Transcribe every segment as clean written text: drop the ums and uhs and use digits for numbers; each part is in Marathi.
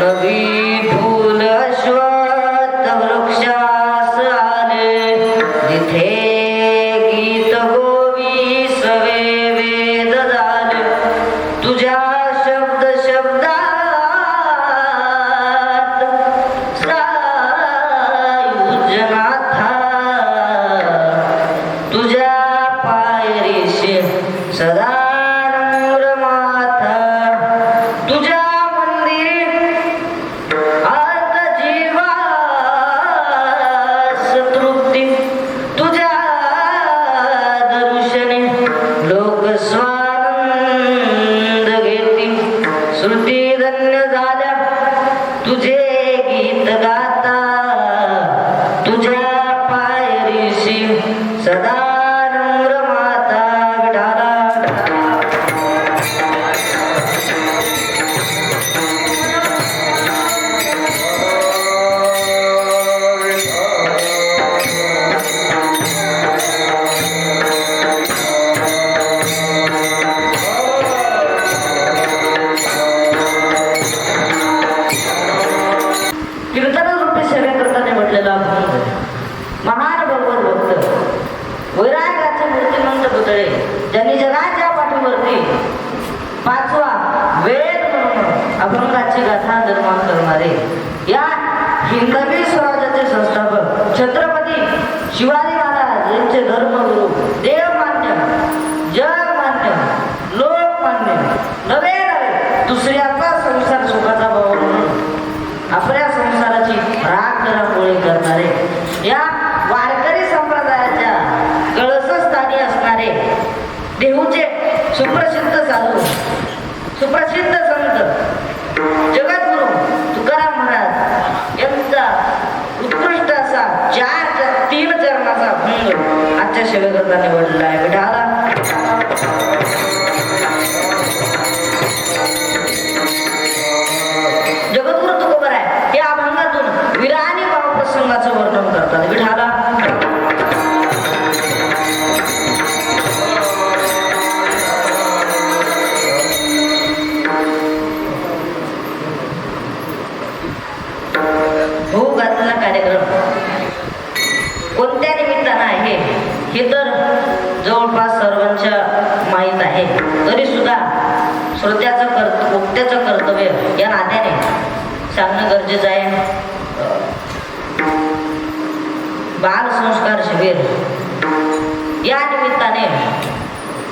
नवी फूल अश्वत्थ वृक्षास आले तुझे गीत गाता तुझ्या पायरीशी सदा नम्र माता विठाला. कीर्तनरूपी सेवेकरता निवडलेला अभंग महान भगवत भक्त वैराग्याचे मूर्तिमंत पुतळे ज्यांनी जगाच्या पाठीवरती पाचवा वेद म्हणून अभंगाची गाथा निर्माण करणारे या हिंदवी स्वराज्याचे संस्थापक छत्रपती शिवाजी महाराज यांचे धर्मगुरु देवमान्य जगमान्य लोकमान्य नवे नवे दुसऱ्याचा संसार सुखाचा भाव म्हणून आपल्या संसाराची राखराखोळी करणारे या वारकरी संप्रदायाच्या कळसस्थानी असणारे देहूचे सुप्रसिद्ध साधू सुप्रसिद्ध संत जगद्गुरु तुकाराम महाराज यांचा उत्कृष्ट असा 3 चरणाचा अभंग आजच्या सेवेकरता निवडलेला आहे. विठाला जगद्गुरु तुकोबाराय या अभंगातून विराणी भाव प्रसंगाचं वर्णन करतात. विठाला भोग घातलेला कार्यक्रम कोणत्या निमित्तानं आहे हे तर जवळपास सर्वांच्या माहीत आहे. तरी सुद्धा श्रोत्याचं वक्त्याचं कर्तव्य या नात्याने सांगणं गरजेचं आहे. बाल संस्कार शिबिर या निमित्ताने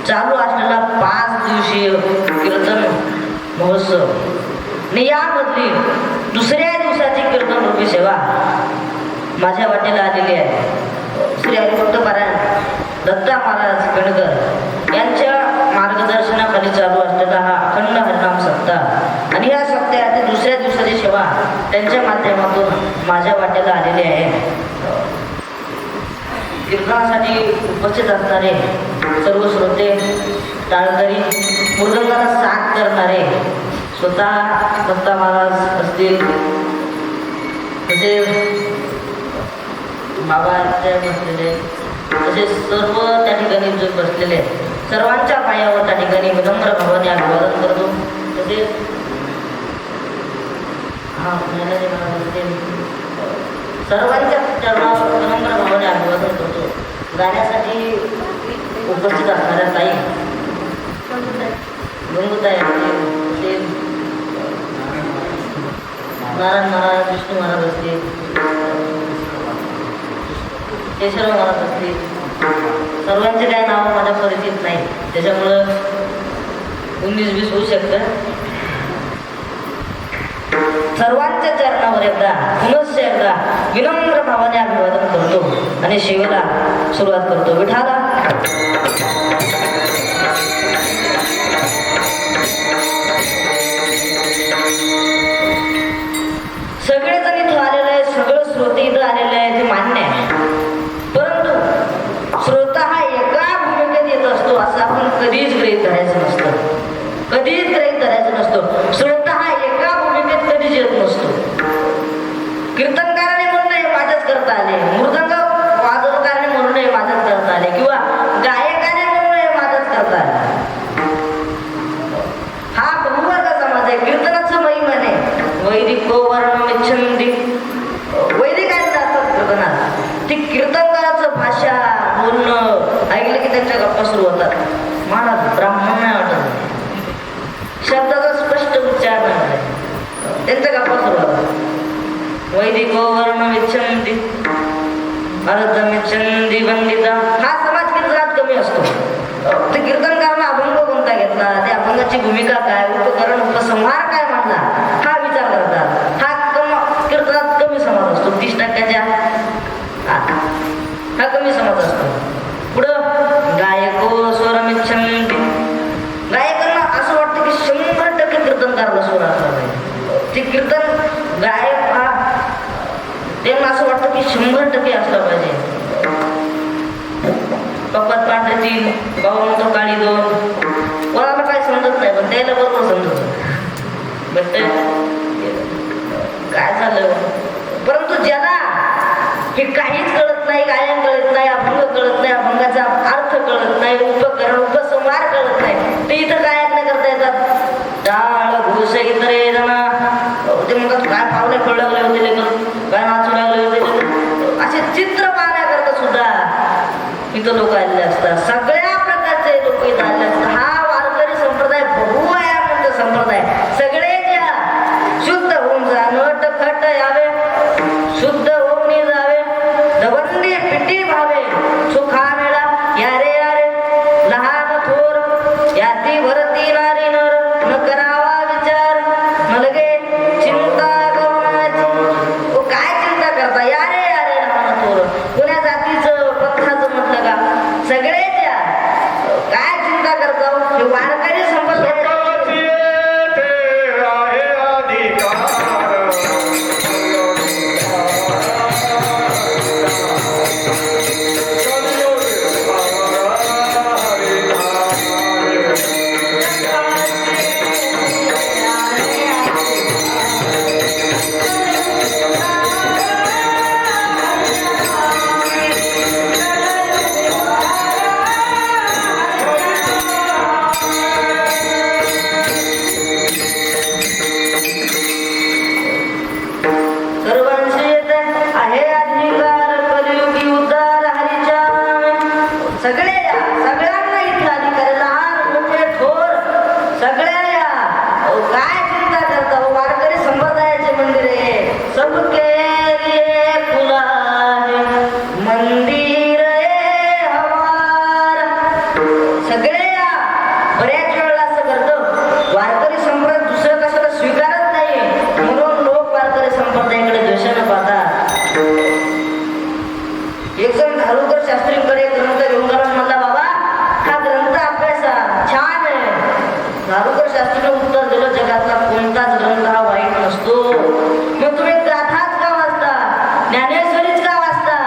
चालू असलेला 5 दिवसीय कीर्तन महोत्सव आणि यामधली दुसऱ्या दिवसाची कीर्तन रूपी सेवा माझ्या वाटेला आलेली आहे. श्री हरिभक्त पारायण दत्ता महाराज कणकर यांच्या मार्गदर्शनाखाली चालू असलेला हा अखंड हरिनाम सप्ताह आणि या सप्ताहातील दुसऱ्या दिवसाची सेवा त्यांच्या माध्यमातून माझ्या वाटेला आलेली आहे. कीर्तनासाठी उपस्थित असणारे सर्व श्रोते टाळकरी मृदंगाला साथ करणारे स्वतः दत्ता महाराज असतील तसेच बाबाच्या बसलेले तसेच सर्व त्या ठिकाणी जे बसलेले सर्वांच्या पायावर त्या ठिकाणी विनम्र भावाने अभिवादन करतो. तसेच सर्वांच्या चरणावर विनम्र भावाने अभिवादन करतो. गाण्यासाठी उपस्थित असणाऱ्या ताई गंगूताई असतील नारायण महाराज विष्णू महाराज असतील केशव महाराज असतील सर्वांचे काही नावं माझ्या परिचित नाही त्याच्यामुळं 19-20 होऊ शकतं. सर्वांच्या चरणावर पुनश्च एकदा विनम्र भावाने अभिवादन करतो आणि सेवेला सुरुवात करतो. विठाला सगळेजण इथं आलेलं आहे, सगळं श्रोते इथं आलेलं आहे ते मान्य आहे. परंतु श्रोता हा एका भूमिकेत येत असतो असं आपण कधीच गृहीत धरायचं नसतं. कधीच गृहीत धरायचं नसतो. श्रोता हा एका भूमिकेत कधीच येत नसतो. कीर्तनकाराने म्हणून हे माझ्याच करता आले, मृदंग वादनकाराने म्हणून हे माझ्याच करता आले किंवा गायकाने म्हणून हे माझ्याच करता आले. हा बहुवर्ग समाज आहे. कीर्तनाचं महिमाने वैदिक वर्णमिच्छंदी वैदिकांचे असतात कीर्तनात. ती कीर्तनकाराचं भाषा बोलणं ऐकलं की त्यांच्या गप्पा सुरू होतात. महाराज ब्राह्मण नाही वाटत, शब्दाचा स्पष्ट उच्चार नाही त्यांच्या गप्पा सुरू होतात. वैदिक वर्णमिच्छंदी अर्धमिच्छंदी वंदिता हा समाज कीर्तनात कमी असतो. ते कीर्तनकारांना अभंग कोणता घेतला, त्या अभंगाची भूमिका काय, उपकरण उपसंहार काय मांडला हा विचार करतात. हा कीर्तनात कमी समाज असतो. 30% हा कमी समाज असतो. पुढं गायको स्वरमिच्छंती गायकांना असं वाटतं की 100% कीर्तनकाराला स्वर असला पाहिजे. ते कीर्तन गायक हा त्यांना असं वाटतं की 100% असला पाहिजे. कपात पांढरे 3, भाऊ म्हणतो काळी 2. कोणाला काय समजत नाही पण त्याला बरोबर समजत. काय झालं? परंतु ज्याला हे काहीच कळत नाही, गायन कळत नाही, अभंग कळत नाही, अभंगाचा अर्थ कळत नाही, उपकरण उपसंहार कळत नाही, ते इथं गायन नाही करता येतात. टाळ घोष इतरे जणा ते म्हणतात काय पावले कळू लागले होते लेकर, काय नाचू लागले होते, असे चित्र पाहण्याकरता सुद्धा इथं लोक आलेले असतात. सगळ्या प्रकारचे लोक इथं आलेले असतात. हा वारकरी संप्रदाय बहुआयामचा संप्रदाय. सगळे ज्या शुद्ध होऊन जा, नट खट यावे, शुद्ध होऊन जावे, दवंडी पिटी भावे, सुखा मेळा यारे यारे, लहान थोर याती भरती नारी नर, न करावा विचार मलगे चिंता गमनाची. ओ काय चिंता करता, यारे यारे लहान थोर, कोण्या जातीचं पंथाचं म्हटलं का? सगळे ज्या काय चिंता करता हे वारकरी संप्रदाय. सगळ्यांना इथे अधिकार, लहान मोठे थोर सगळ्या या. काय चिंता करता? वारकरी संप्रदायाचे मंदिर आहे. सबके लिए खुला है मंदिर हमारा. सगळे या. बऱ्याच वेळेला असं करतं वारकरी संप्रदाय दुसरं कशाला स्वीकारत नाही म्हणून लोक वारकरी संप्रदायाकडे द्वेषानं पाहतात. एक जण धारुकर शास्त्रीकडे ग्रंथ घेऊन गेला, म्हणला बाबा हा ग्रंथ अभ्यासा छान आहे. धारुकर शास्त्रीने उत्तर दिलं जगातला कोणताच ग्रंथ हा वाईट नसतो. मग तुम्ही गाथाच का वाचता, ज्ञानेश्वरीच का वाचता?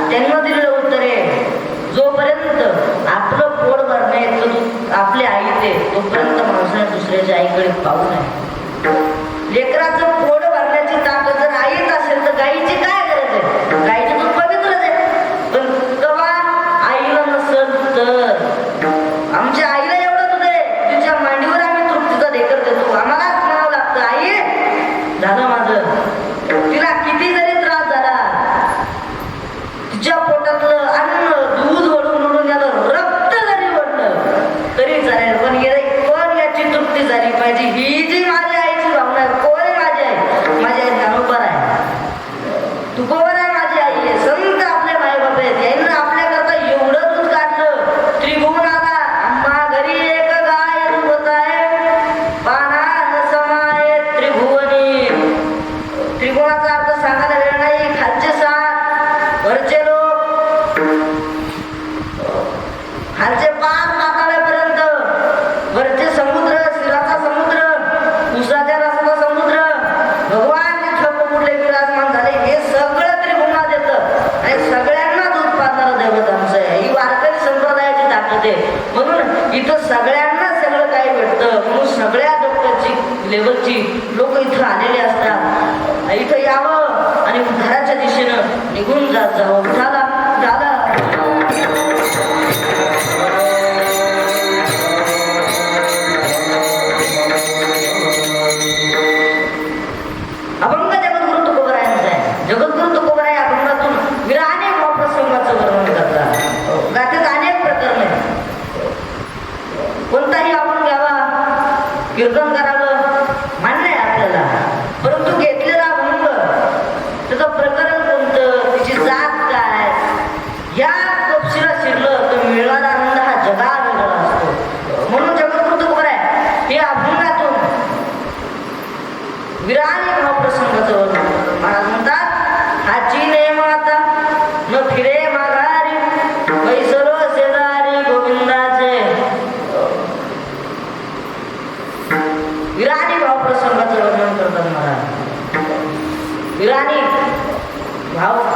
त्यांना दिलेलं उत्तर आहे जोपर्यंत आपलं पोट भरणे आपले आई ते तोपर्यंत माणसाने दुसऱ्याच्या आईकडे पाहू नये. लेकराचं पोट भरण्याची ताकद जर आईत असेल तर गाईची काय गरज आहे? गाईचे दूध पवित्रच आहे. पण कवा आईला नसल तर आमच्या आईला एवढं दूध आहे तिच्या मांडीवर आम्ही तृप्तीचा ढेकर देतो. आम्हालाच म्हणावं लागतं आई झालं माझं. तिला किती जरी त्रास झाला, तिच्या पोटातलं अन्न दूध ओढून ओढून याला रक्त जरी ओढलं तरी चालेल, पण कोण याची तृप्ती झाली पाहिजे. ही जी माझ्या आईची भावना आहे. कोण आहे माझी आई? माझी आई ज्ञानोबा आहे, तुकोबा आहे, माझी आई आहे, संत आपले माय बाप आहेत. यांनी आपल्याकरता एवढं दूध काढलं. त्रिभुवन आला आम्हा घरी एक गाय होत आहे, पाना समाये त्रिभुवनी. त्रिभुवनाचा अर्थ सांगायला वेळ नाही. खालचे 7, वरचे लोक, खालचे 5 पाताळापर्यंत, वरचे समुद्र, शिराचा समुद्र, उसाच्या रसाचा समुद्र, भगवान तिथं कुठले विराजमान झाले हे सगळं त्रिभुवनात येतं. आणि सगळ्यांना दूध पाहणारं दैवत आमचं आहे. ही वारकरी संप्रदायाची ताकद आहे. म्हणून इथं सगळ्यांना सगळं काही भेटतं. म्हणून सगळ्या डॉक्टरची लेवलची लोक इथं आलेले असतात. इथं यावं आणि घराच्या दिशेनं निघून जावं. झाला अभंग जगद्गुरु तुकोबरायांचा आहे. जगद्गुरु तुकोबराय अभंगातून विराने भावप्रसंगाचं वर्णन करतात. गाथेत अनेक प्रकरण आहेत. कोणताही अभंग घ्यावा, कीर्तन करावं मान्य आहे आपल्याला, परंतु घेतलेला अभंग त्याचं प्रकरण कोणतं, तिची जात काय, या तपशिला शिरलं तर मिळणारा आनंद हा जगा वेगळा असतो. म्हणून जगद्गुरु तुकोबराय हे अभंगातून विराने भावप्रसंगाचं वर्णन महाराज म्हणतात. हाची ने माता न फिरे माघारी, बैसलो शेजारी गोविंदाचे. विराने भावप्रसंगाचं वर्णन करतात महाराज.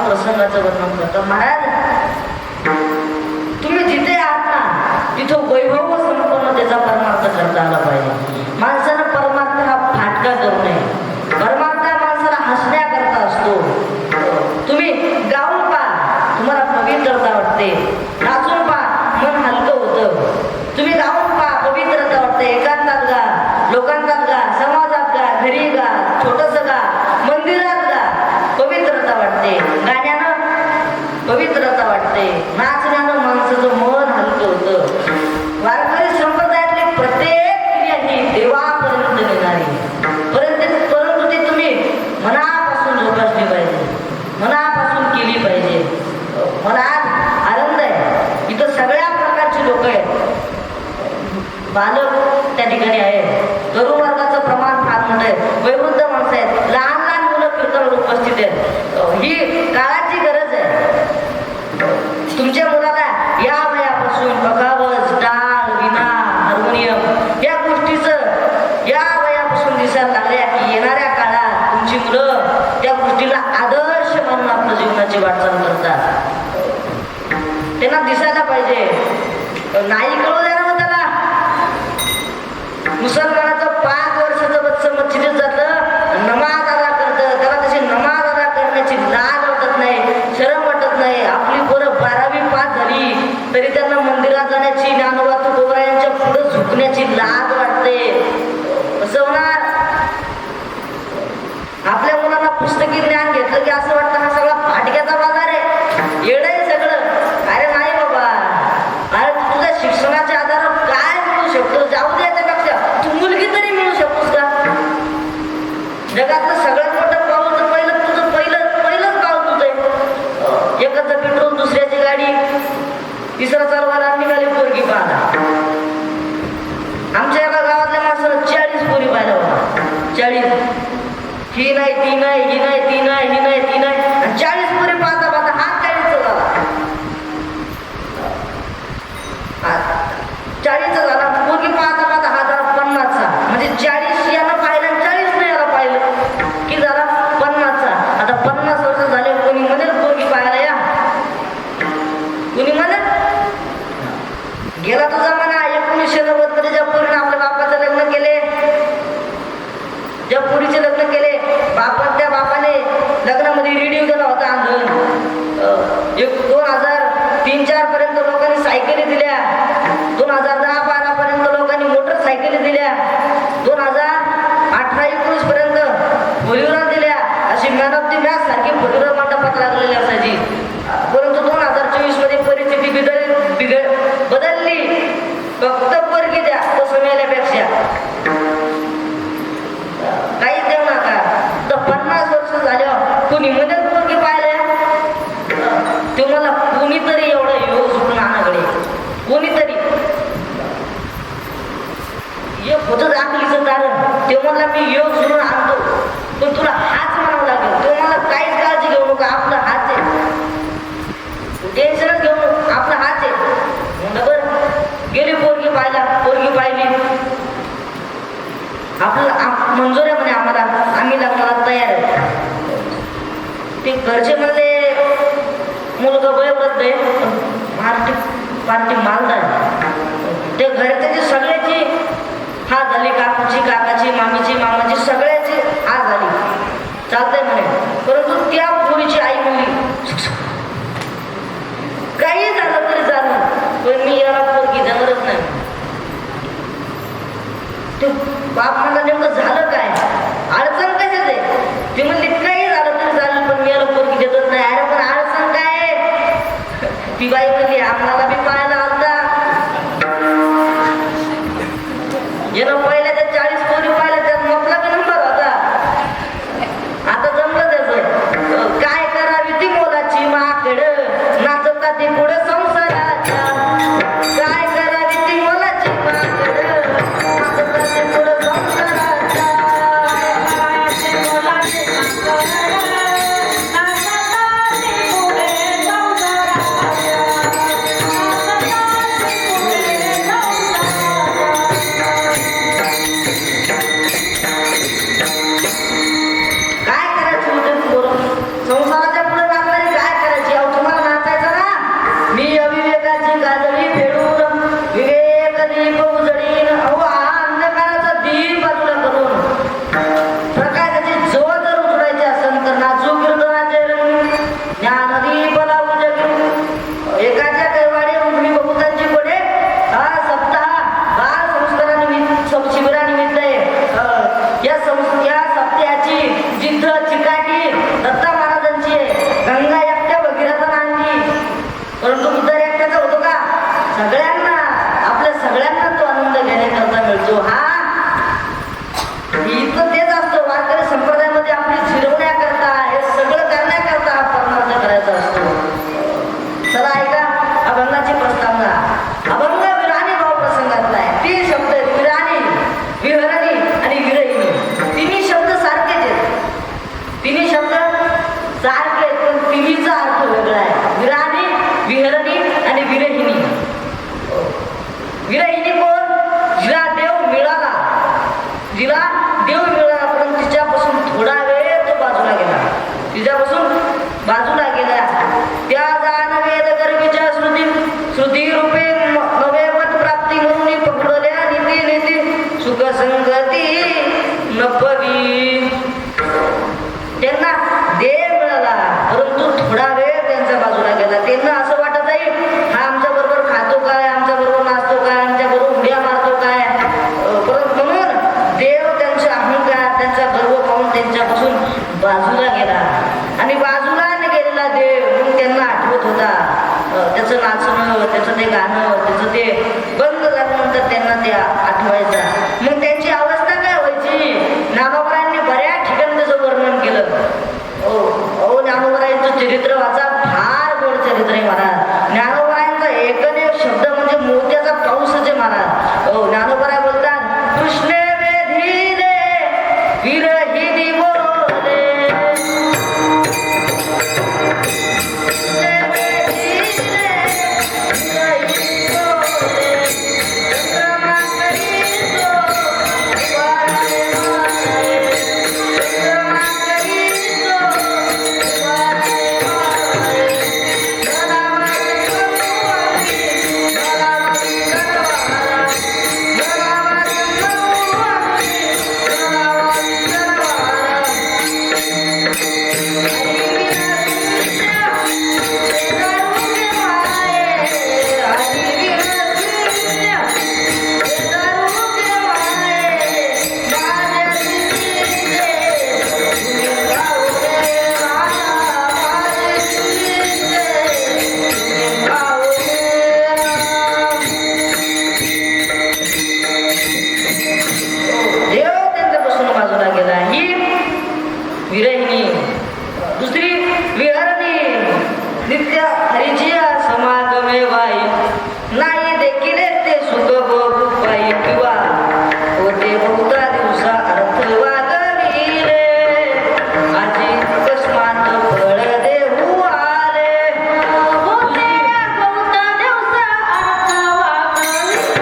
प्रसंगाचं वर्णन करतात. महाराज तुम्ही जिथे आहात ना तिथं वैभव संपन्नतेचा परमार्थ करता आला पाहिजे. माणसानं परमार्थ हा फाटका करू नये. परमार्थ माणसाला हसण्याकरता असतो. तुम्ही गाऊन पहा, तुम्हाला पवित्रता वाटते. नाचून पहा, मन हलकं होतं. तुम्ही गाऊन पहा, पवित्रता वाटते. एकांतात गा, लोकांतात गा, समाजात गा, घरी गा, छोटंसं गा, मंदिरात गा, पवित्रता वाटते. गाण्यानं पवित्रता वाटते. नाचण्यानं माणसाचं मन हलकं होतं. वारकरी संप्रदायातली प्रत्येक क्रिया ही देवापर्यंत नेणारी, परंतु ती तुम्ही मनापासून जोपासली पाहिजे, मनापासून केली पाहिजे. मनात आनंद आहे. इथं सगळ्या प्रकारची लोक आहेत. बालक त्या ठिकाणी आहे, तरुण वर्गाचं प्रमाण फार मोठं आहे, वयोवृद्ध माणसं आहेत, लहान लहान मुलं कीर्तनाला उपस्थित आहेत. ही काळाची गरज आहे. तुमच्या मुलाला या वयापासून बघावज, टाळ, विणा, हार्मोनियम या गोष्टीचं या वयापासून दिसायला लागल्या की येणाऱ्या काळात तुमची मुलं त्या गोष्टीला आदर्श म्हणून आपल्या जीवनाची वाटचाल करतात. त्यांना दिसायला पाहिजे. नाही कळू द्या ना त्याला. मुसलमानाचं 5 वर्षाचं बच्चं मस्जिदीत जातं, नमाज अदा करतं, त्याला तशी नमाज अदा करण्याची लाज वाटत नाही, शरम वाटत नाही. आपली पोरं 12वी पास झाली तरी त्यांना मंदिरात जाण्याची, ज्ञानोबा तुकोबरायांच्या पुढे झुकण्याची लाज वाटते. असं होणार. आपल्या मुलांना पुस्तकी ज्ञान घेतलं की असं वाटतं हा सगळा फाटक्याचा बाजार आहे, येड आहे सगळं. अरे नाही बाबा, अरे तुझ्या शिक्षणाच्या आधारावर काय मिळू शकतो? जाऊ दे त्यापेक्षा तू मुलगी तरी मिळू शकतोस का? जगातलं सगळ्यात मोठं पाऊल तर पहिलंच पाऊल तुझं आहे. एकाचं पेट्रोल, दुसऱ्याची गाडी, तिसरा चालवायला निघाली पोरगी पाहायला. आमच्या एका गावातल्या माणसानं 40 पोरी पाहिल्या होता. 40. ही नाही, ती नाही, ही नाही, ती नाही, ही नाही, ती नाही, 40 पोरी पाहता पाहता हात 40चा झाला. 40चा झाला. पोरगी पाहता पाहता हा झाला 50चा. म्हणजे 40 याला पाहिलं, 40 नाही याला पाहिलं की झाला 50चा. आता 50 वर्ष झाले. कोणी म्हणेल पोरगी पाहायला या, कोणी म्हणेल. गेला तो जमाना 1990 मध्ये ज्या पोरीने आपल्या बापाचं लग्न केले, ज्या पोरीचे लग्न केले, त्या बापाने लग्नामध्ये रेडिओ दिला होता आंदोलन. 2003-4 पर्यंत लोकांनी सायकली दिल्या, 2010-12 पर्यंत लोकांनी मोटरसायकली दिल्या, 2018-19 पर्यंत फोरव्हीलर दिल्या. अशी मॅन ऑफ दी मॅच सारखी फोरव्हीलर मंडपात लागलेली असायची. परंतु 2024 मध्ये परिस्थिती बदलली. फक्त पोरगी द्या, तो समजण्यापेक्षा काही देऊ नका. तर 50 वर्ष झाल्यावर कोणी मदत पोरगी पाहिल्या, तुम्हाला कोणीतरी एवढं योग सुटून आणाकडे, कोणीतरी एक होतं दाखलीचं कारण. ते म्हणला मी योग सुटून आणतो, पण तुला हाच म्हणावं लागेल. तो मला काहीच काळजी घेऊ नका, आपला हाच आहे, टेन्शनच घेऊ नको, आपला हाच आहे. म्हणलं बरं. गेली पोरगी पाहिला, पोरगी पाहिली, आपलं मंजूर आहे म्हणे आम्हाला, आम्ही लग्नाला तयार आहे. ते घरचे म्हणले मुलगा वयोवृद्ध आहे, पार्टी मालदार. ते घरच्याची सगळ्याची हा झाली, काकूची, काकाची, मामीची, मामाची, सगळ्याची हा झाली, चालतंय म्हणे. परंतु त्या पोरीची आई म्हणली काही झालं तरी झालं, पण मी याला पोरगी देणारच नाही. ते बाप मला नेमकं झालं काय, अडचण कशात आहे? ती म्हणली काही झालं तरी झालं, पण मी याला पोरगी देतच नाही. अरे पण अडचण काय आहे? ती बाई म्हणली आम्हाला बी पाहायला आलता, यानं पहिल्या त्या 40 पोरी पाहिल्या, त्यात म्हटला बी नंबर होता. आता जमलं त्याचं. काय करावी ती मोलाची माकड, नाचता ती पुढं संसाराच्या. काय करावी ती मोलाची माकड, नाचता ती पुढं संसाराच्या. तिच्यापासून बाजूला गेला. त्या जाण वेद गर्भीच्या श्रुती रूपे नवे मत प्राप्ती म्हणून पकडल्या नीती नीती सुख संगती नपवी. त्यांना देव मिळाला, परंतु थोडा वेळ त्यांच्या बाजूला गेला. त्यांना असं वाटत आहे हा आमच्या बरोबर खातो काय, आमच्या बरोबर नाचतो काय, आमच्या बरोबर उड्या मारतो काय. परंतु म्हणून देव त्यांचा अहंकार त्यांचा गर्व पाहून त्यांच्यापासून बाजूला गेला. आणि बाजूला गेलेला देव मग त्यांना आठवत होता. त्याचं नाचणं, त्याचं ते गाणं, त्याचं ते बंद झाल्यानंतर त्यांना ते आठवायचा. मग त्यांची अवस्था काय व्हायची. ज्ञानोबरायांनी बऱ्याच ठिकाणी त्याचं वर्णन केलं. ज्ञानोबरायांचं चरित्र वाचा, फार गोड चरित्र आहे महाराज. ज्ञानोबरायांचा एकच शब्द म्हणजे मोत्याचा पाऊस आहे महाराज. ज्ञानोबराय बोलतात कृष्णे वेधीले विरहिनी बोले. विरहिणी. दुसरी विहरणी. नित्य हरिची समागमे वाई नाही देखील ते सुख भोगू पायी. किंवा होते बहुता दिवसा अर्थ वागविले आजी अकस्मात फळ देऊ आले. होते बहुता दिवसा अर्थ वागविले.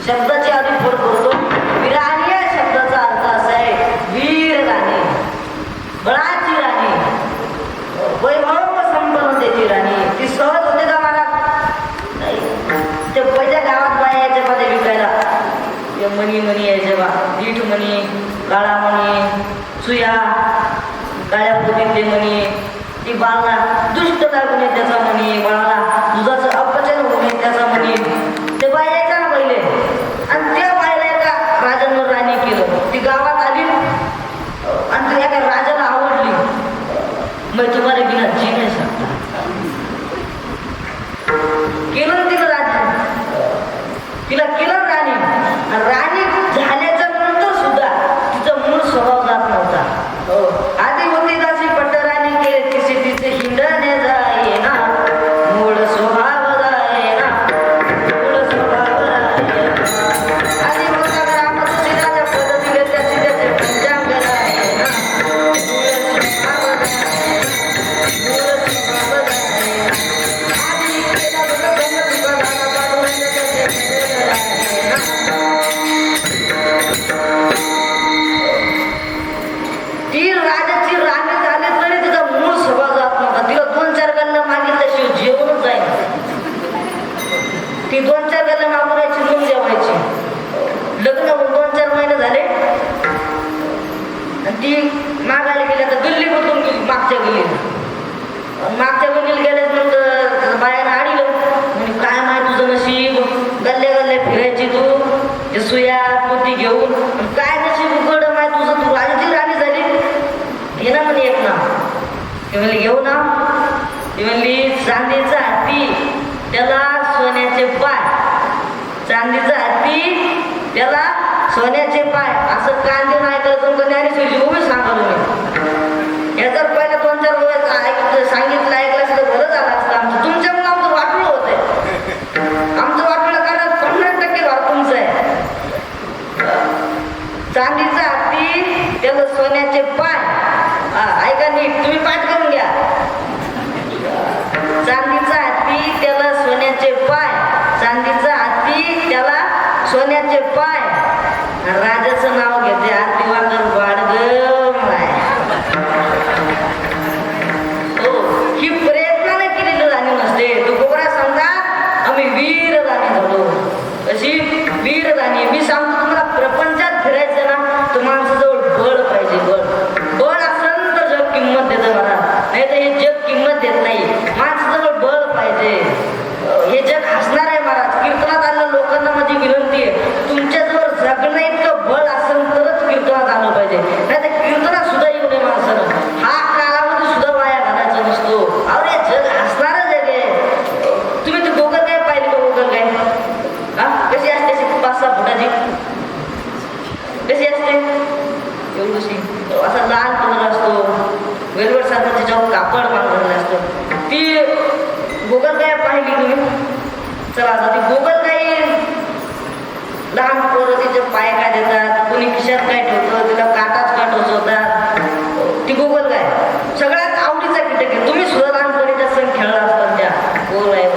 शब्दाची आधी फोड करतो. विराणी या शब्दाचा अर्थ असा आहे वीर राणी, बळाची राणी, वैभव संपन्नतेची राणी. ती सहज होते का मला नाही. ते पहिल्या गावात बाया यायच्या मध्ये विकायला मणी मणी यायचे बा. दीठ मणी, काळा मणी, सुया, काळ्या पोतीतले मणी. ती बाळाला दुष्ट लागू नये त्याचा मणी, बाळाला दुधाचं अपचन होऊ नये त्याचा मणी. ते बाया यायच्या ना पहिले. आणि त्या बायला एका राजानं राणी केलं. ती गावात आली आणि ती एका राजाला आवडली. मग तुम्हाला बिना जी नाही शकता केलं तिला राजा, तिला केलं राणी. आणि राणी झाल्याच्या नंतर सुद्धा तिचा मूळ स्वभाव जात नव्हता. आधी होती दासी पट्टराणी केले तिचे तिचे हिंडणे जाये ना मूळ स्वभाव जाये ना, मूळ स्वभाव जाये ना. आधी होता ग्रामदुसरीच्या पद्धतीने त्याचे त्याचे पंचांग जाये ना मूळ स्वभाव जाये ना, मूळ स्वभाव जाये ना. आधी केला होता गणपती बघायला पाठवून त्याचे जाये ना. ती राजाची राणी झाली तरी तिचा मूळ स्वभाव जात नव्हता. तिला 2-4 गल्ला मागितल्याशिवाय जेवणच जाईल. ती 2-4 गल्ला मागून सुया पोती घेऊन काय नशीब उघड माय तुझं, तू राजाची राणी झाली. घे ना म्हणे एक नाव. ती म्हणली घेऊ ना. ती म्हणली चांदीचा हत्ती त्याला सोन्याचे पाय, चांदीचा हत्ती त्याला सोन्याचे पाय, असं कांदे नाही तर ज्ञानेश्वरीची उभी सांगतो मी. हे जर पहिल्या 2-4 वेळेस सांगितलं ऐकलं असं तर बरं झालं असतं. आमचं तुमच्यामुळे आमचं वाटलं होतंय. आमचं वाटलं कारण 50% भाग तुमचं आहे. चांदीचा हत्ती त्याला सोन्याचे पाय. ऐका नीट, तुम्ही पाठ करून घ्या. चांदीचा हत्ती त्याला सोन्याचे पाय, चांदीचा हत्ती त्याला सोन्याचे पाय. राजाचं नाव घेते आरती वाकर वाडग माय. हो, ही प्रयत्नाने केलेली राणी नसते. तू कोकणा समजा आम्ही वीर राणी झालो. अशी वीर राणी. मी सांगतो तुम्हाला, प्रपंचात फिरायचं ना तर माणसाजवळ बळ पाहिजे. बळ असेल तर जग किंमत देतं मला, नाही तर हे जग किंमत देत नाही. माणसाजवळ बळ पाहिजे. हे जग हसणार आहे महाराज. कीर्तनात आलेल्या लोकांना माझी विनंती आहे, तुमच्याजवळ जगणं इतकं बळ असेल तरच कीर्तनात आलं पाहिजे, नाही तर कीर्तनात सुद्धा येऊ नये माणसानं. हा कालावधी सुद्धा वाया घालायचा नसतो. अरे जग हसणारं जग आहे. तुम्ही ती गोगल काय पाहिली का? गोगल काय कशी असते? 5-6 फुटाची कशी असते? एवढीशी. असा लाल कलर असतो, वेलवेट सारखं त्याच्यावर कापड बांधलेलं असतं. ती गोगल काय पाहिली तुम्ही? चला आता ती गोगल काय, लहान पोरं तिचे पाय काय देतात, कोणी खिशात काय ठेवतं, तिला काटाच का टोचवतात. ती गोगल काय सगळ्यात आवडीचा कीटक आहे. तुम्ही सुद्धा लहानपणीच्या सण खेळला असतात त्या गोगल आहे.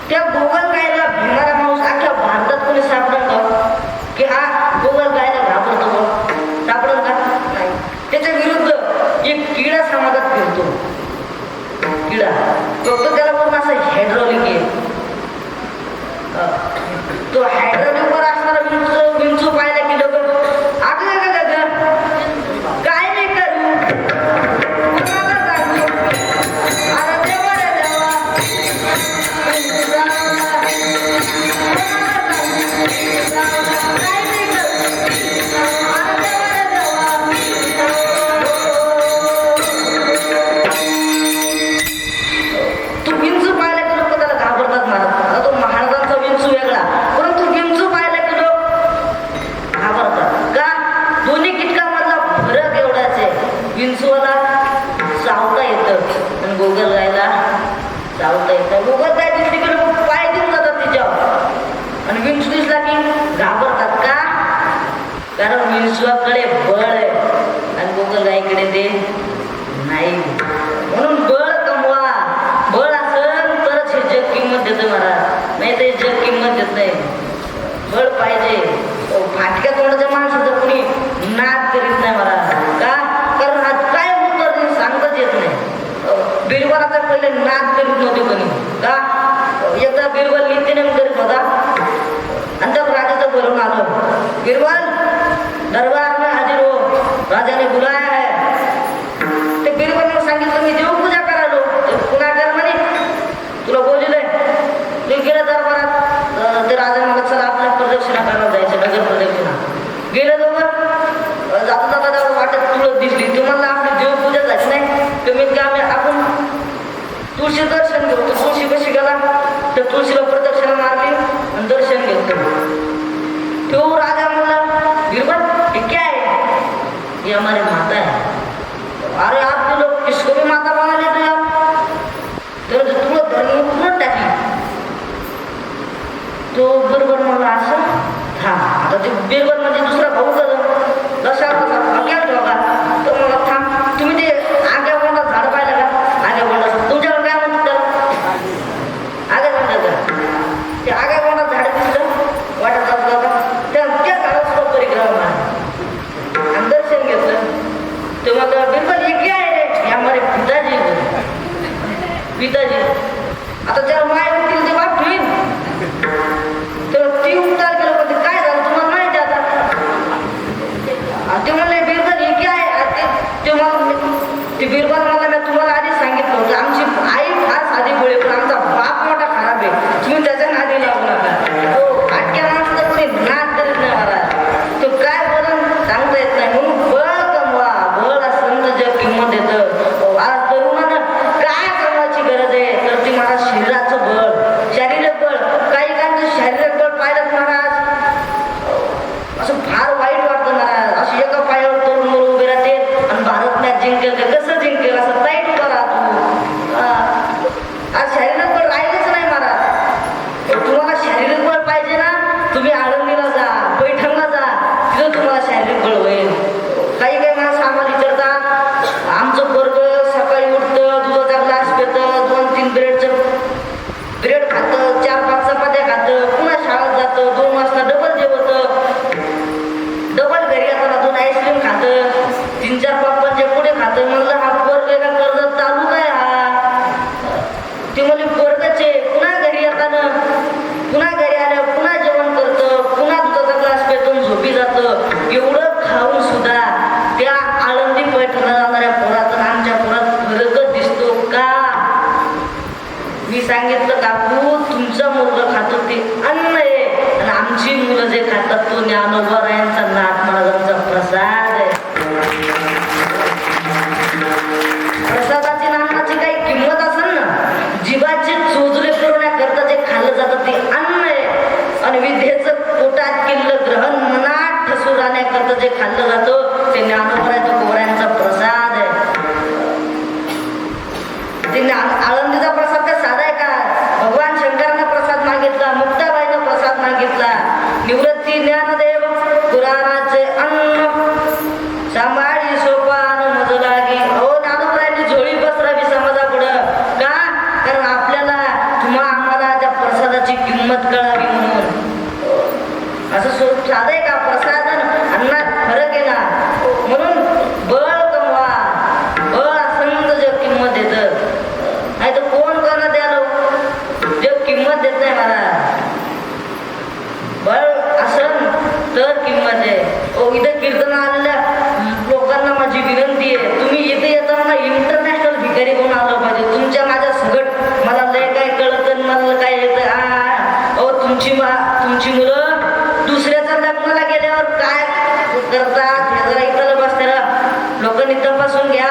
त्या गोगल गायला भिणारा माणूस अख्ख्या भारतात कोणी सापडत का की हा गोगल गायला घाबरतो? सापडत का? नाही. त्याच्या विरुद्ध एक किडा समाजात फिरतो. किडा फक्त त्याला पूर्ण असं हायड्रॉलिक आहे. तो हायड्रॉलिकवर असणारा विंचू पाहिला की लोक काय नाही करू, अरे देवा रे देवा, काय नाही करू, अरे देवा रे देवा. तू विंचू पाहिला की लोक त्याला घाबरतात महाराज. तो महाराजांचा विंचू वेगळा, परंतु विंचू पाहिला की लोक घाबरतात का? दोन्ही कीटकामधला फरक एवढाच आहे. विंचूला चावता येतं आणि गोगल गायला चावता येतं. गोगल गाय दिसली की लोक पाय देऊन जातात तिच्यावर, आणि विंचू दिसला की घाबरतात का? कारण विंचूकडे बळ आहे आणि गोगल गायकडे ते नाही. म्हणून बळ कमवा. बळ असेल तरच हे जग किंमत देतं महाराज, नाही तर जग किंमत देत नाही. बळ पाहिजे. फाटक्या तोंडाच्या माणसाचं कोणी नाद करीत नाही महाराज. का? कारण आज काय होतं सांगताच येत नाही. बिरबलाचा पहिले नाद करीत नव्हते कोणी. का? एकदा बिरबल नित्यनेम करीत होता आणि त्या राजाचं बोलून आलं, बिरबल दरबार में हाजीर हो, राजाने बुलाया है. ते बिरबलने सांगितलं मी देवपूजा करायलो. पुन्हा कर म्हणे, तुला बोलले. तू गेलं दरबारात. ते राजा मला चला आपल्या प्रदक्षिणा करायला जायचं, नगर प्रदक्षिणा. गेलं दोघं. जाता जाता जाता वाटत तुळस दिसली. तुम्हाला आपली देवपूजा झाली नाही, कमीत कमी आपण तुळशी दर्शन घेऊ. तो तुळशी कशी गेला तर तुळशीला प्रदक्षिणा मारली आणि दर्शन घेतलं. तो राजा म्हणला, बिरबल हे क्या है? ये हमारी माता है. अरे आप लोग किसको भी माता बना लेते हो? तर तुला धर्म पूर्ण टाकली. तो बिरबल म्हणला असं थांब. आता ते बिरबल म्हणजे दुसरा भाऊ जसा अज्ञान ठेवा. तर मला थांब, तुम्ही ते आग्या बोंडा झाड पाहिलं का? आग्या बोंडा तुमच्याकडे काय म्हणतात त्याला? आग्या बोंडाचं. ते आग्या बोंडा झाड दिसलं वाटत त्या झाडात सुद्धा परिक्रमा आणि दर्शन घेतलं. ते मला बिरबल हे काय आहे रे? हे आम्हाला पिताजी. पिताजी आता ज्या माय उठतील ते बाप ठेवीन. तेव्हा ती उठताल गेलं, पण ते काय झालं तुम्हाला माहिती आता. ते म्हणले बिरबल हे काय आहे? ते बिरबल मला मी तुम्हाला आधीच सांगितलं होतं, आमची आई फार साधी गोळी, पण आमचा बाप मोठा खराब आहे, तुम्ही त्याच्या नादी लागू नका. सांगितलं काकू तुमचा मुलगा खातो ते अन्न आहे आणि आमची मुलं जे खातात तो ज्ञानोबरायांचा नाथ महाराजांचा प्रसाद आहे. प्रसादाची नामाची काही किंमत असेल ना, जीवाचे चोचले पुरवण्याकरता जे खाल्लं जातं ते अन्न आहे आणि विद्येचं पोटात केलेलं ग्रहण मनात ठसून राहण्याकरता जे खाल्लं जातं ते ज्ञानोबराच्या कोऱ्यांचा प्रसाद आहे. ते आळंदीचा प्रसाद काय साधा आहे का? भगवान शंकरांना प्रसाद मागितला, मुक्ताबाईनं प्रसाद मागितला, निवृत्ती ज्ञानदेव पुराणाचे अन्न सांभाळी सोपान मज लागे. हो ज्ञानोबरायांनी झोळी पसरावी समाजापुढं का? कारण आपल्याला आम्हाला त्या प्रसादाची किंमत कळावी म्हणून. असं साधं आहे का? प्रसाद अन्नात फरक आहे ना. म्हणून बळ कमवा, बळ असंत जग किंमत देत नाही तर कोण कोणा द्यालो जग किंमत देत नाही. मला बळ असन तर किंमत आहे. इथं कीर्तन आलेल्या लोकांना माझी विनंती आहे, तुम्ही इथे येताना इंटरनॅशनल भिकारी म्हणून आलं पाहिजे. तुमच्या माझ्या सगळं मला लय काय कळत मला काय येतं. तुमची मुलं दुसऱ्याच्या लग्नाला गेल्यावर काय करतात हे जरा इथं बसते लोकांनी तपासून घ्या.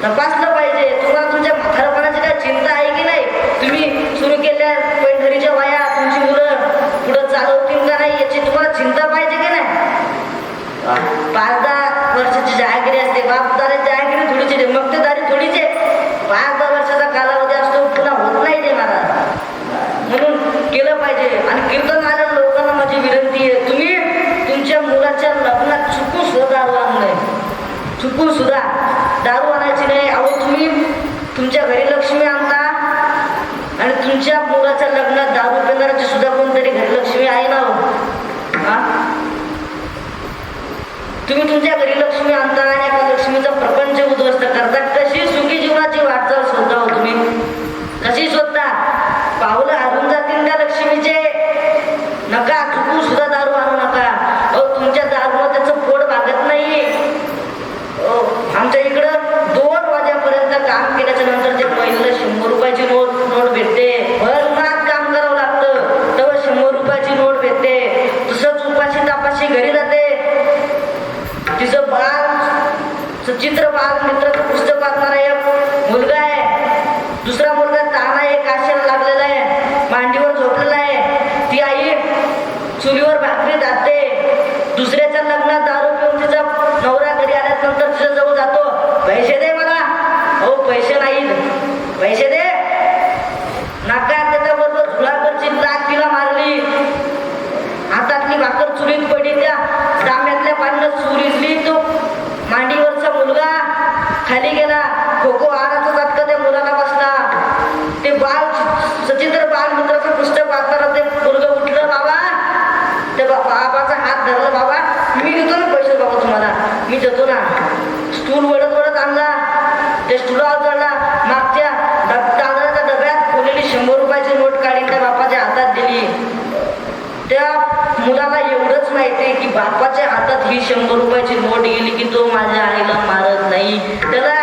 तपासलं पाहिजे. तुम्हाला तुमच्या म्हातारपणाची काय चिंता आहे की नाही? तुम्ही सुरू केल्या पैठणीच्या वया तुमची मुलं पुढं चालवतील का नाही याची तुम्हाला चिंता पाहिजे की नाही? 5-10 वर्षाची जागिरी असते, बापदारी जागिरी थोडीची मक्तेदारी थोडीची. 5-10 वर्षाचा कालावधी असतो, पुन्हा होत नाही ते मला. म्हणून केलं पाहिजे. आणि कीर्तन आलेल्या लोकांना माझी विनंती आहे, तुम्ही तुमच्या मुलाच्या लग्नात चुकून सुद्धा दारू आणू नये. चुकून सुद्धा दारू आणायची नाही. अहो तुम्ही तुमच्या घरी लक्ष्मी आणता आणि तुमच्या मुलाच्या लग्नात दारू पिणाऱ्याची सुद्धा कोणतरी घरी लक्ष्मी आहे ना. तुम्ही तुमच्या घरी लक्ष्मी आणता आणि एका लक्ष्मीचा प्रपंच उद्ध्वस्त करता. कशी सुखी जीवनाची वाटचाल शोधता हो तुम्ही? कशी शोधता? पावलं हरून जातील त्या लक्ष्मीचे. नका चुकून सुद्धा दारू आणू नका. तुमच्या दारूला त्याचं पोट भागत नाही. आमच्या इकडं 2 वाजेपर्यंत काम केल्याच्या नंतर ते पहिलं 100 रुपयाची नोट भेटते. भर उन्हात काम करावं लागतं तेव्हा 100 रुपयाची नोट भेटते. तसंच उपाशी तापाशी घरी जाते. तिचं सचित्र बाल मित्राचं पुस्तक वाचणारा एक मुलगा आहे. दुसरा मुलगा ताना आहे, काशाला लागलेला आहे, मांडीवर झोपलेला आहे. ती आई चुलीवर भाकरी जाते. दुसऱ्याच्या लग्नात दारू पिऊन तिचा नवरा घरी आल्यानंतर तिच्या जवळ जातो, पैसे दे मला. हो पैसे नाहीत, पैसे दे. नाका त्याच्याबरोबर झुलाकरची लाट तिला मारली. हातातली भाकर चुलीत पडली, त्या तांब्यातल्या पाण्यात चुलीतली. तो मांडीवरचा मुलगा खाली गेला. खो आराचा झटका त्या मुलाला बसला. ते सचित्र बाल मित्राचं पुस्तक वाचताना ते मुलगा उठलं. बाबा त्या बाबाचा हात धरला. बाबा मी देतो ना पैसे बाबा तुम्हाला, मी देतो ना. स्टूल वडत आणला, त्या स्टूलावर चढला. मागच्या तांदळाच्या डब्यात खोलेली 100 रुपयाची नोट काढली त्या बापाच्या हातात दिली. त्या मुलाला एवढंच माहिती की बापाच्या हातात ही 100 रुपयाची नोट गेली की तो माझ्या आईला मारत नाही. त्याला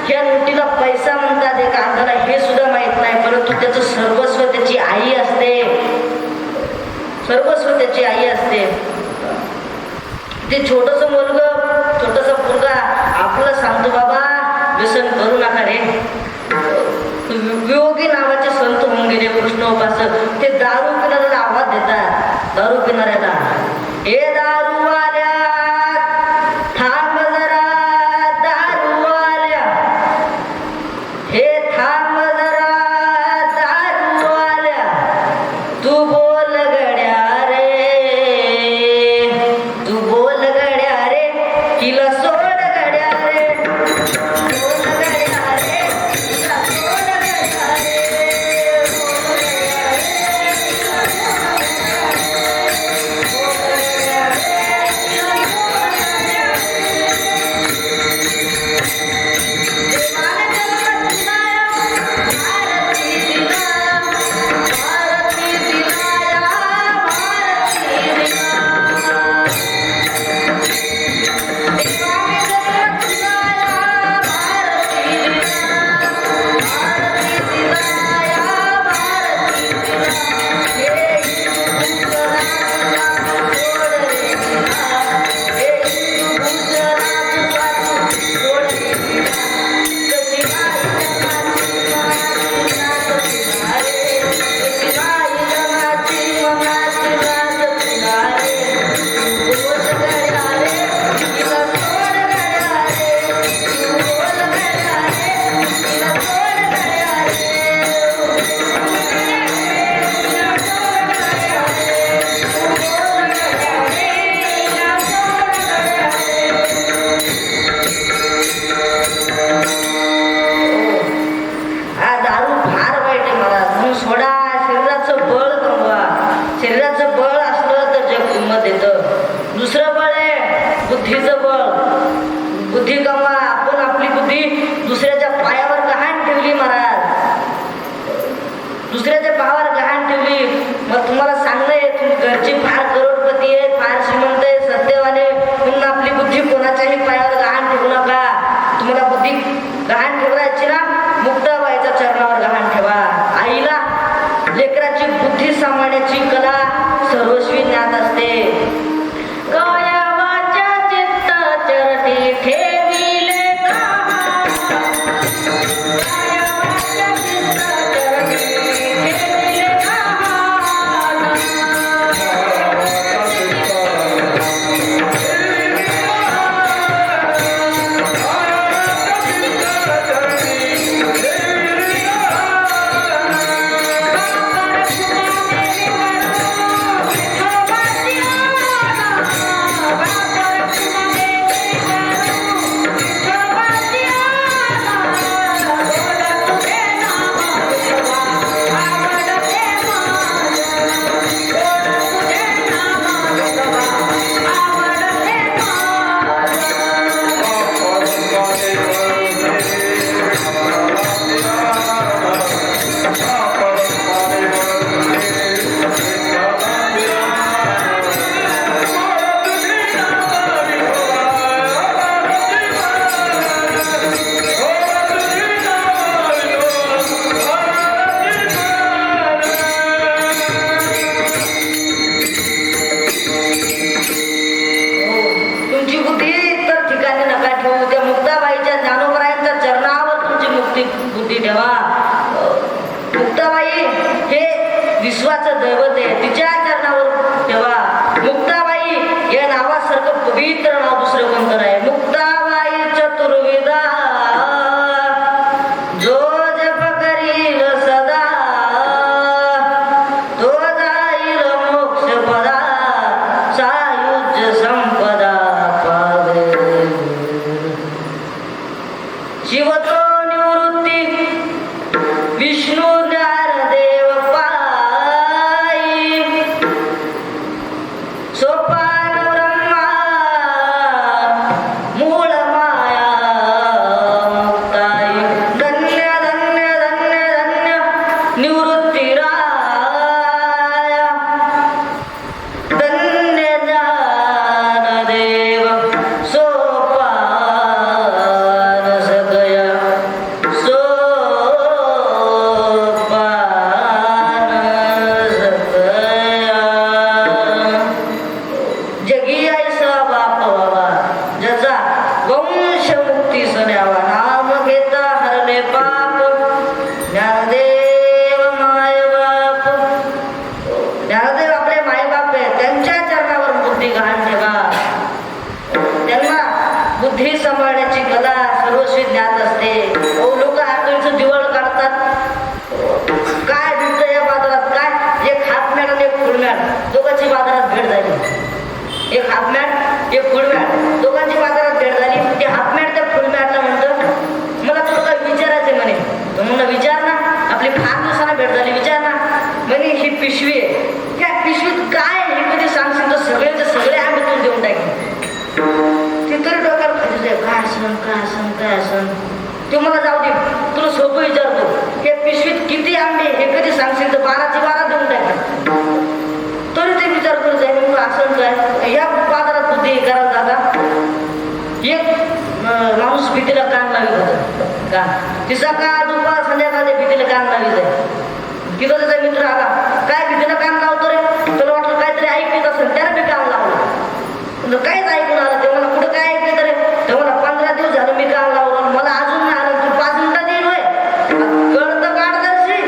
ह्या नोटीला पैसा म्हणतात एका अर्थाला हे सुद्धा माहित नाही. परंतु त्याचं सर्वस्व त्याची आई असते. सर्वस्व त्याची आई असते. ते छोटंसं मुलगा, छोटंसं मुलगा आपलं सांगतो, बाबा व्यसन करू नका रे. वियोगी नावाचे संत होऊन गेले कृष्ण उपासक. ते दारू पिणाऱ्याला आवाज देतात. दारू पिणाऱ्याला, हे दारू आल्या थांब जरा, दारू आल्या, हे थांब जरा, दारू आल्या, तू बोल गड्या रे, तू बोल गड्या रे, किला सोड गड्या रे, बोल गड्या रे, किला सोड गड्या रे, बोल गड्या रे, किला सोड गड्या रे, बोल गड्या रे. सोडा, शरीराचं बळ कमवा. शरीराचं बळ असलं तर जग किंमत देतं. दुसरं बळ आहे बुद्धीचं बळ. बुद्धी कमवा. आपण आपली बुद्धी दुसऱ्याच्या पायावर गहाण ठेवली महाराज, दुसऱ्याच्या पायावर गहाण ठेवली. मग तुम्हाला सांगलंय तुम्ही घरची फार करोडपती आहे, फार श्रीमंत आहे, सत्यवाने, म्हणून आपली बुद्धी कोणाच्याही पायावर गहाण ठेवू नका. तुम्हाला बुद्धी गहाण ठेवायची ना, मुक्ताबाईच्या चरणावर गहाण ठेवा. आईला लेकराची बुद्धी सांभाळण्याची कला सर्वस्वी ज्ञात असते. काया वाचा चित्त चरणी ठेविले बुद्धी ठेवा. मुक्ताबाई हे विश्वाचं दैवत आहे, तिच्या चरणावर ठेवा. मुक्ताबाई या नावासारखं पवित्र नाव दुसरं कोणतं नाही. मुक्ताबाई चतुर्विधा जो जप करील सदा तो जाईल मोक्ष पदा सायुज्य संपदा पावे. शिवतो विष्णू ज्ञानदेव पायी सोपान ब्रह्मा मूळ माया मुक्ताई. धन्य धन्य धन्य धन्य निवृत्ती राया. धन्य ज्ञानदेव सोपान सगया बुद्धी सांभाळण्याची कला सर्वस्वी ज्ञात असते. लोक आतूनचं दिवळ काढतात. काय भेटतं या बाजारात, काय एक हातमॅट आणि एक फुलमॅट, दोघांची बाजारात भेट झाली. एक हातमॅट एक फुलमॅट, दोघांची बाजारात भेट झाली. ते हातमॅट त्या फुलमॅटला म्हणतं मला तुला काय विचारायचं म्हणे. तो म्हणलं विचार ना, आपली फार दिवसांना भेट झाली, विचार ना. म्हणे ही पिशवी आहे, त्या पिशवीत काय हे कधी सांगशील तर सगळेचे सगळे आम्ही तुला देऊन टाकेन. ते तरी डोक्यावर काय असन काय असन काय असन. ते मला जाऊ दे, तुला सोपं विचारतो, हे पिशवीत किती आंबे हे कधी सांगशील तर 12ची 12 देऊन टाकेन. तरी ते विचार करत जाईल म्हणून असं काय या बाजारात बुद्धी करा दादा. एक माणूस भीतीला कान लावित होता का, तिचा का दुपार संध्याकाळी भीतीला कान लावित आहे. तिथं त्याचा मित्र आला, काय भीतीला कान लावतो रे, तुला वाटलं काहीतरी ऐकत असेल त्याला मी कान लावलं. काहीच ऐकून आलं ते मला, कुठं काय ऐकलं रे, ते मला 15 दिवस झालं मी कान लावलं, मला अजून नाही आलं. तू 5 मिनिटात येईल होय, कळतं काढदर्शी.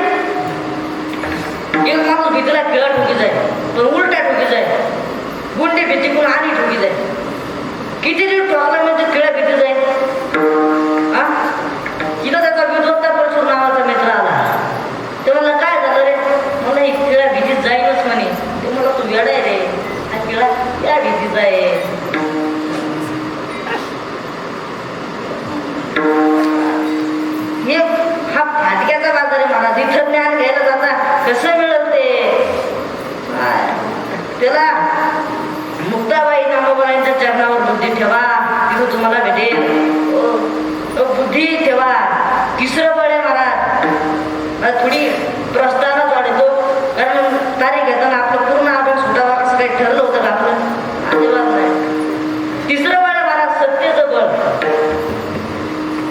एक माणूस भीतीला खेळ ठोकी जाय, पण उलट्या ठोकी जाय, गुंडी भीती पण आणि ठोकी जाय. किती दिवस ठोकला म्हणजे खेळ भीती जाईल. हा तिथं त्याचा विरोधा परशुर नावाचा मित्र आला. ते मला काय झालं रे, मला ही खेळा भीतीत जाईलच म्हणे. ते मला तू वेळ आहे रे, हा खेळा या भीतीत आहे. हा फाटक्याचा बाजार आहे मला, तिथं ज्ञान घ्यायला जाता कसं मिळत ते त्याला मुक्ताबाई नामोबाईंच्या चरणावर बुद्धी ठेवा, तिथं तुम्हाला भेटेल. बुद्धी ठेवा. तिसरं बळ आहे महाराज, थोडी प्रस्तावनाच वाढतो, कारण तारीख घेताना आपलं पूर्ण आपण सुटावा असं काही ठरलं होतं का आपलं? अजिबात नाही. तिसरं बळ आहे महाराज, सत्तेचं बळ.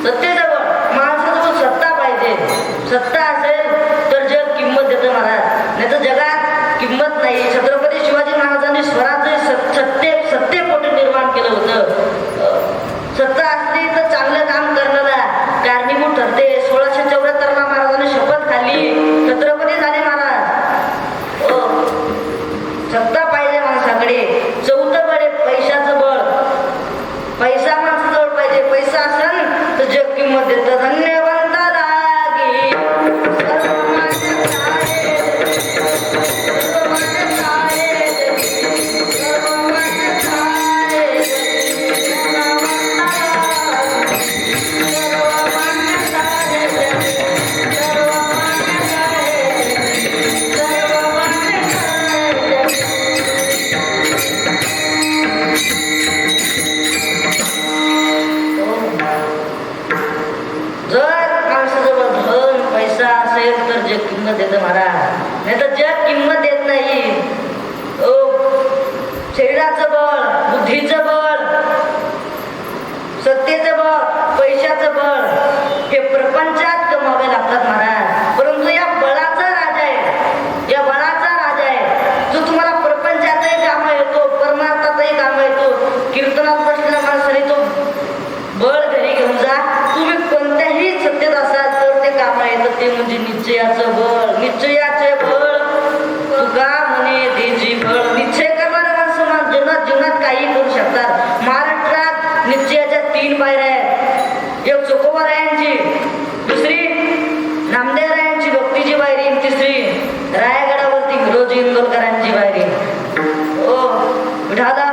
सत्तेचं बळ, माणसाजवळ सत्ता पाहिजे. सत्ता असेल तर जग किंमत देतं महाराज, नाही तर जगात किंमत नाही. छत्रपती शिवाजी महाराजांनी स्वराज्य सत्तेपोटी निर्माण केलं होतं. सत्ता असली तर चांगलं काम करणारा कारणीभूत ठरते. 1674 महाराजांनी शपथ खाल्ली, छत्रपती झाले महाराज. सत्ता पाहिजे माणसाकडे. चौथं बळ आहे पैशाचं बळ. पैसा माणसाजवळ पाहिजे. पैसा असेल तर जग किंमत देतं. धन्यवंत लागी देतं महाराज, नाही तर जग किंमत देत नाही. शरीराचं बळ, बुद्धीचं बळ, सत्तेचं बळ, पैशाचं बळ हे प्रपंचात कमावे लागतात महाराज. परंतु या बळाचा राजा आहे, या बळाचा राजा आहे जो तुम्हाला प्रपंचातही कामा येतो, परमार्थातही कामा येतो. कीर्तनात बसलेल्या माणसाने तो बळ घरी घेऊन जा. तुम्ही कोणत्याही सत्तेत असाल तर ते कामा येतं. ते म्हणजे निश्चयाचं बळ. निश्चयाचे बळ तुका म्हणे देजी बळ. निश्चय करणारे माणसं जीवनात काही करू शकतात. महाराष्ट्रात निश्चयाच्या 3 पायऱ्या आहेत. एक चोकोबारायांची, दुसरी नामदेवरायांची भक्तीची पायरी, तिसरी रायगडावरती हिरोजी इंदोरकरांची पायरी. ओ विठाला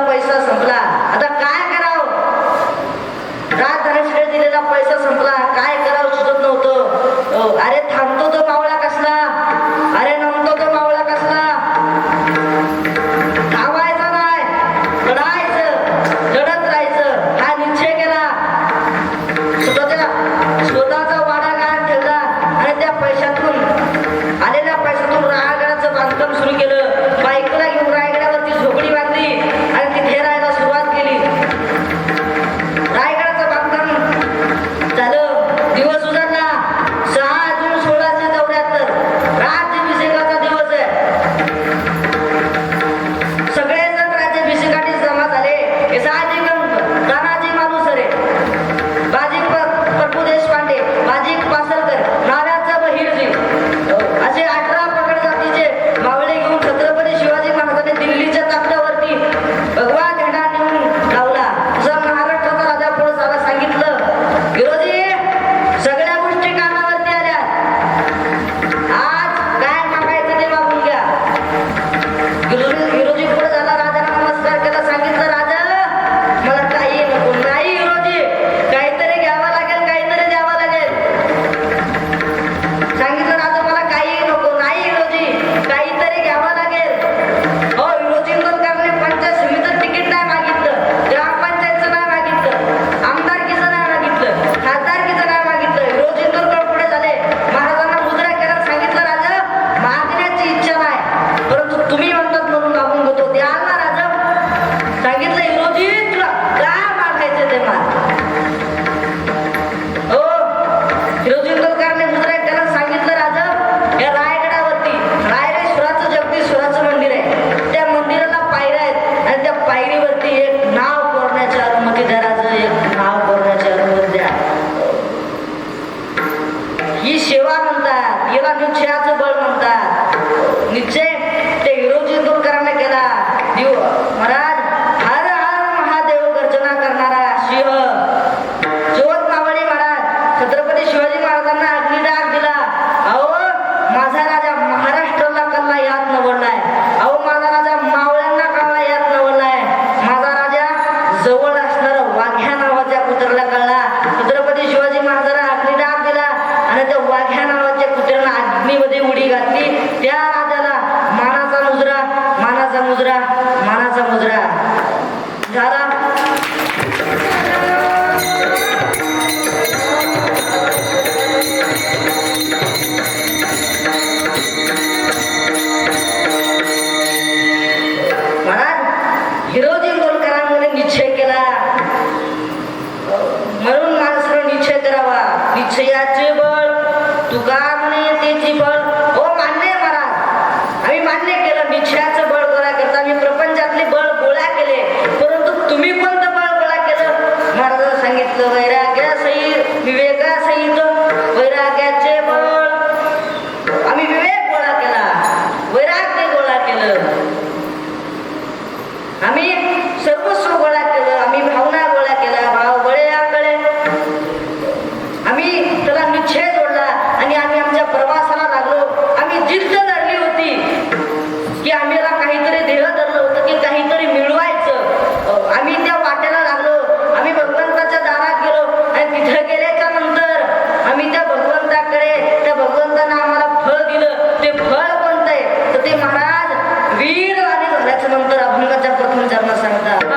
पैसा संपला. आता काय करावं? राजधानीकडे दिलेला पैसा संपला, काय करावं सुचत नव्हतं. अरे थांबतो तो मावळा कसला, अरे नमतो तो मावळा कसला. धावायचा नाही, लढायचं, लढत राहायचं हा निश्चय केला. स्वतःचा वाडा काढून ठेवला आणि त्या पैशातून आलेल्या पैशातून रायगडाचं बांधकाम सुरू केलं. बायकोला घेऊन रायगडावरती झोपडी बांधली आणि तिथे राहायला सुरुवात केली. रायगडाचं बांधकाम झालं. याला निश्चयाचं बळ म्हणतात. निश्चय ते हिरोजी दूरकरांना केला. महाराज हर हर महादेव गर्जना करणारा सिंह जोत मावळी महाराज छत्रपती शिवाजी महाराजांना अग्निडाग दिला. अहो माझा राजा महाराष्ट्राला कल्ला यात नवडलाय. अहो माझा राजा मावळ्यांना कल्ला यात नवडलाय. माझा राजा जवळ असणारा वाघ्या नावाच्या कुत्र्याला कळला. छत्रपती शिवाजी महाराजांना अग्निडाग दिला आणि त्या वाघ्या नावाच्या कुत्र्याला अग्नीमध्ये उडी घातली. त्या राजाला मानाचा मुजरा मानाचा मुजरा मानाचा मुजरा झाला. हिरोजी गोलकरांनी निश्चय केला. म्हणून माणसाला निश्चय करावा. निश्चयाचे बळ तुका म्हणे त्याची बळ. हो मान्य महाराज आम्ही मान्य केलं. निश्चयाचं बळ गोळा करता आम्ही प्रपंचातले बळ गोळा केले. परंतु तुम्ही कोणतं बळ गोळा केलं? महाराजांनी सांगितलं वैराग्यासहित विवेकासहित वैराग्याचे बळ. आम्ही विवेक गोळा केला, वैराग्य गोळा केलं, आम्ही सर्वस्व गोळा केलं, आम्ही भावना गोळा केला, भाव बळे आकडे आम्ही त्याला निश्चय जोडला आणि आम्ही आमच्या प्रवासाला लागलो. आम्ही जिद्द धरली होती की आम्हाला काहीतरी ध्येय धरलं होतं की काहीतरी मिळवायचं. आम्ही त्या वाट्याला लागलो. आम्ही भगवंताच्या दारात गेलो आणि तिथे गेल्याच्या नंतर आम्ही त्या भगवंताकडे त्या भगवंतानं आम्हाला फळ दिलं. ते फळ कोणतं आहे तर ते महाराज वीर आणि झाल्याच्या नंतर अभंगाच्या प्रथम चरणा सांगतात.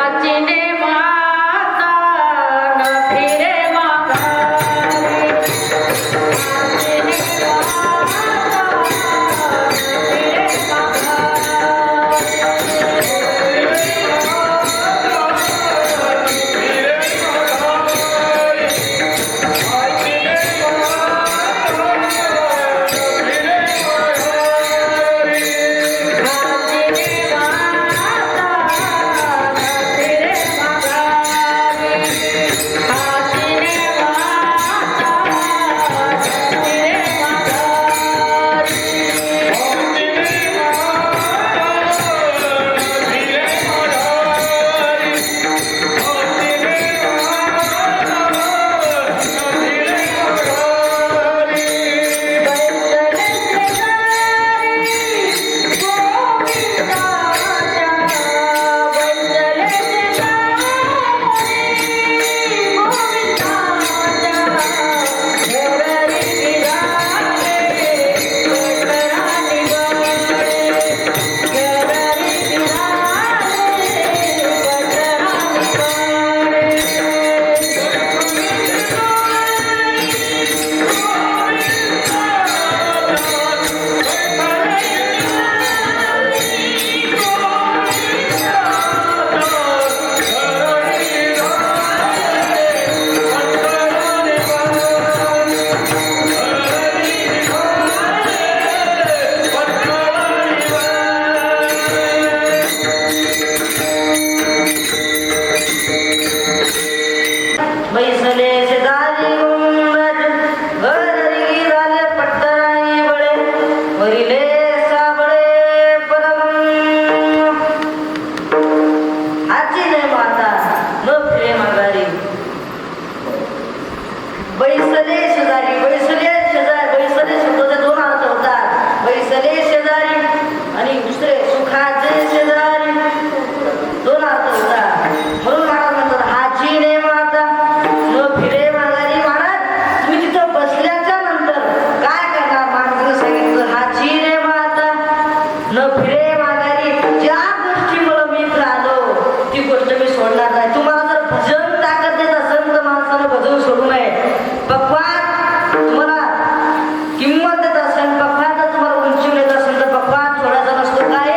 किंमत देत असेल, पप्पा तुम्हाला उंची देत असेल तर पप्पा थोडासा नसतो काय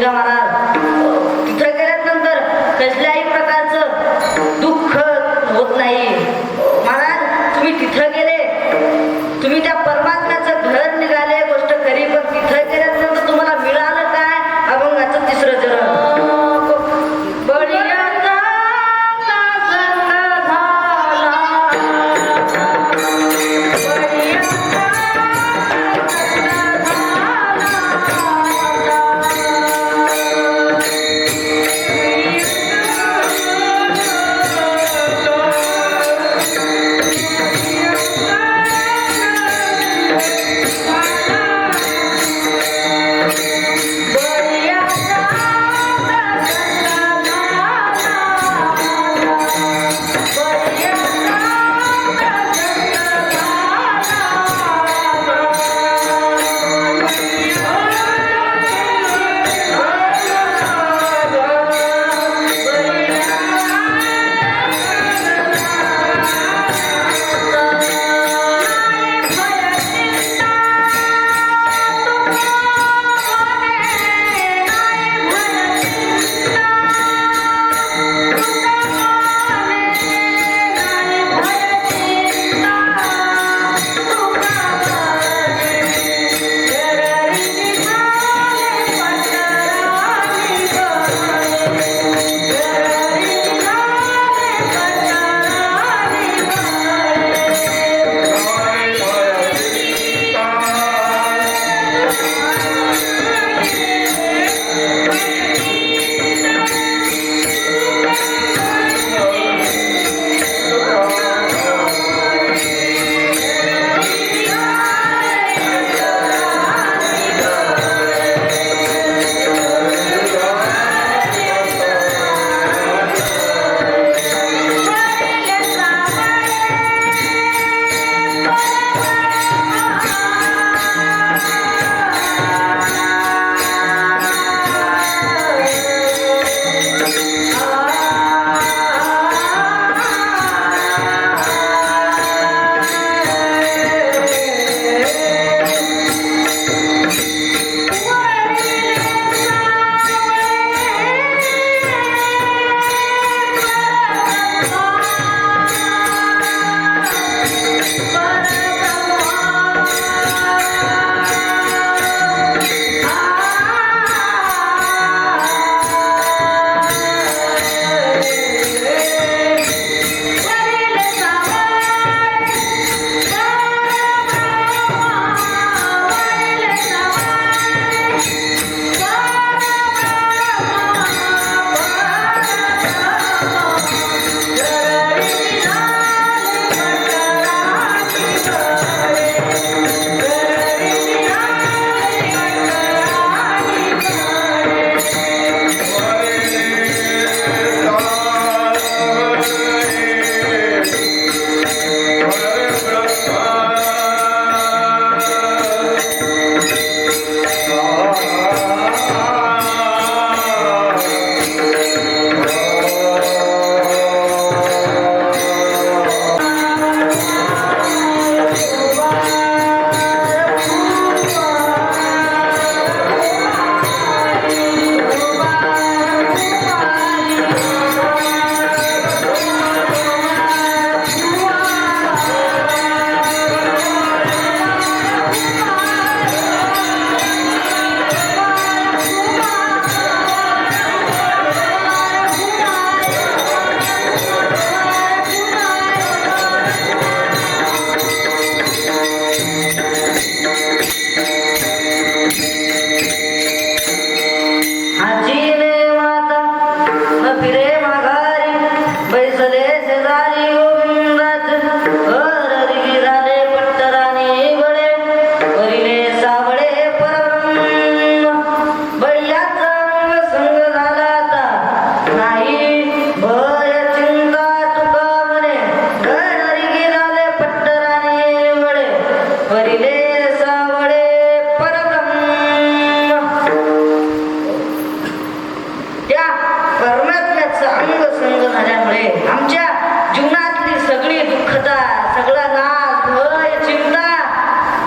का महाराज तिथं गेल्यानंतर कसल्याही प्रकारचं दुःख होत नाही महाराज. तुम्ही तिथं गेले, तुम्ही त्या परमात्म्याचं घर निघाले, गोष्ट खरी, पण तिथं गेल्यानंतर तुम्हाला मिळालं काय? अभंगाचं तिसरं चरण.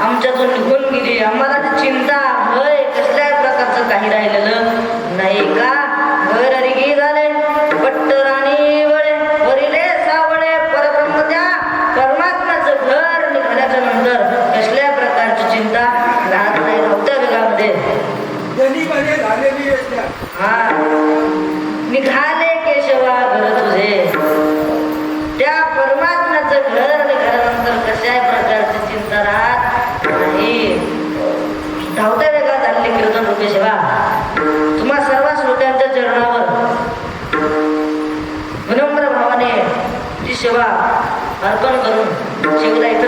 आमच्यातून निघून गेली. आम्हाला चिंता भय कसल्याही प्रकारचं काही राहिलेलं नाही का गैररिगी झाले पट्टराणी वळे वरिले सावळे परब्रह्म त्या परमात्म्याचं घर निघाल्याच्या नंतर कसल्या प्रकारची चिंता राहत नाही नव्हत्या वेगामध्ये हा निघाले केशवा घर तुझे त्या परमात्म्याचं घर निघाल्यानंतर कशाही प्रकारची चिंता राहत नाही धावत्या वेगात आलेली कीर्तन रूपी सेवा तुम्हा सर्व श्रोत्यांच्या चरणावर विनम्र भावाने ती सेवा अर्पण करून शिवला इथं